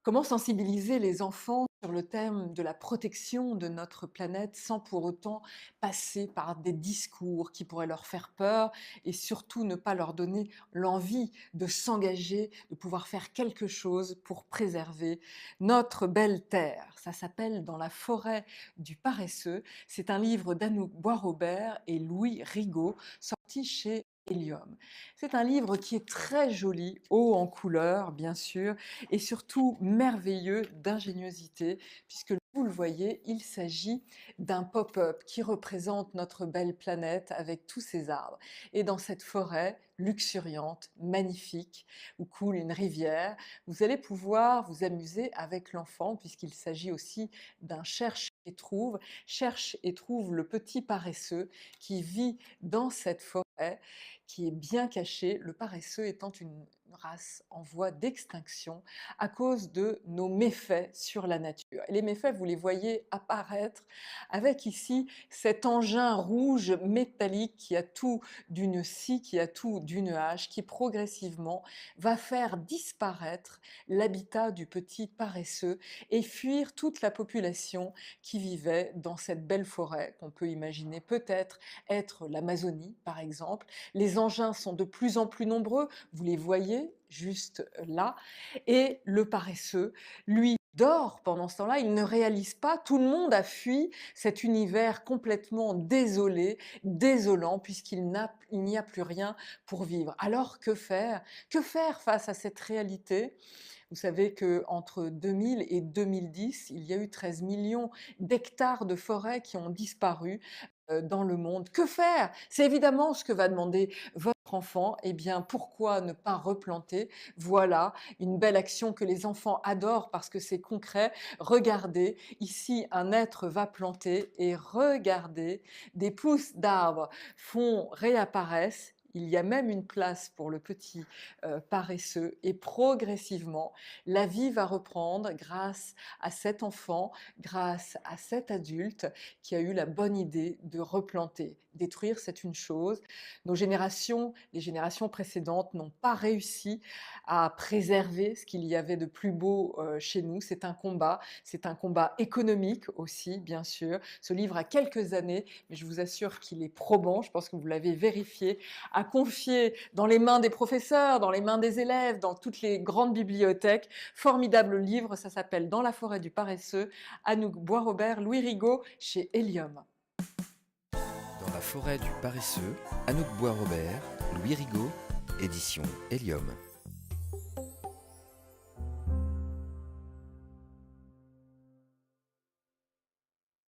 Comment sensibiliser les enfants sur le thème de la protection de notre planète sans pour autant passer par des discours qui pourraient leur faire peur et surtout ne pas leur donner l'envie de s'engager, de pouvoir faire quelque chose pour préserver notre belle terre. Ça s'appelle Dans la forêt du paresseux. C'est un livre d'Anouk Boisrobert et Louis Rigaud, sorti chez Helium. C'est un livre qui est très joli, haut en couleurs bien sûr, et surtout merveilleux d'ingéniosité, puisque vous le voyez, il s'agit d'un pop-up qui représente notre belle planète avec tous ses arbres. Et dans cette forêt luxuriante, magnifique, où coule une rivière, vous allez pouvoir vous amuser avec l'enfant, puisqu'il s'agit aussi d'un cherche et trouve le petit paresseux qui vit dans cette forêt, qui est bien cachée, le paresseux étant une race en voie d'extinction à cause de nos méfaits sur la nature. Et les méfaits, vous les voyez apparaître avec ici cet engin rouge métallique qui a tout d'une scie, qui a tout d'une hache, qui progressivement va faire disparaître l'habitat du petit paresseux et fuir toute la population qui vivait dans cette belle forêt qu'on peut imaginer peut-être être l'Amazonie par exemple. Les engins sont de plus en plus nombreux, vous les voyez juste là, et le paresseux, lui, dort pendant ce temps-là, il ne réalise pas, tout le monde a fui cet univers complètement désolé, désolant, il n'y a plus rien pour vivre. Alors que faire? Que faire face à cette réalité? Vous savez qu'entre 2000 et 2010, il y a eu 13 millions d'hectares de forêts qui ont disparu dans le monde. Que faire? C'est évidemment ce que va demander votre enfant. Eh bien, pourquoi ne pas replanter? Voilà une belle action que les enfants adorent parce que c'est concret. Regardez, ici, un être va planter et regardez, des pousses d'arbres réapparaissent. Il y a même une place pour le petit paresseux et progressivement, la vie va reprendre grâce à cet enfant, grâce à cet adulte qui a eu la bonne idée de replanter. Détruire, c'est une chose. Nos générations, les générations précédentes n'ont pas réussi à préserver ce qu'il y avait de plus beau chez nous. C'est un combat économique aussi, bien sûr. Ce livre a quelques années, mais je vous assure qu'il est probant, je pense que vous l'avez vérifié, à confier dans les mains des professeurs, dans les mains des élèves, dans toutes les grandes bibliothèques. Formidable livre, ça s'appelle Dans la forêt du paresseux, Anouk Boisrobert, Louis Rigaud, chez Helium. Dans la forêt du paresseux, Anouk Boisrobert, Louis Rigaud, édition Helium.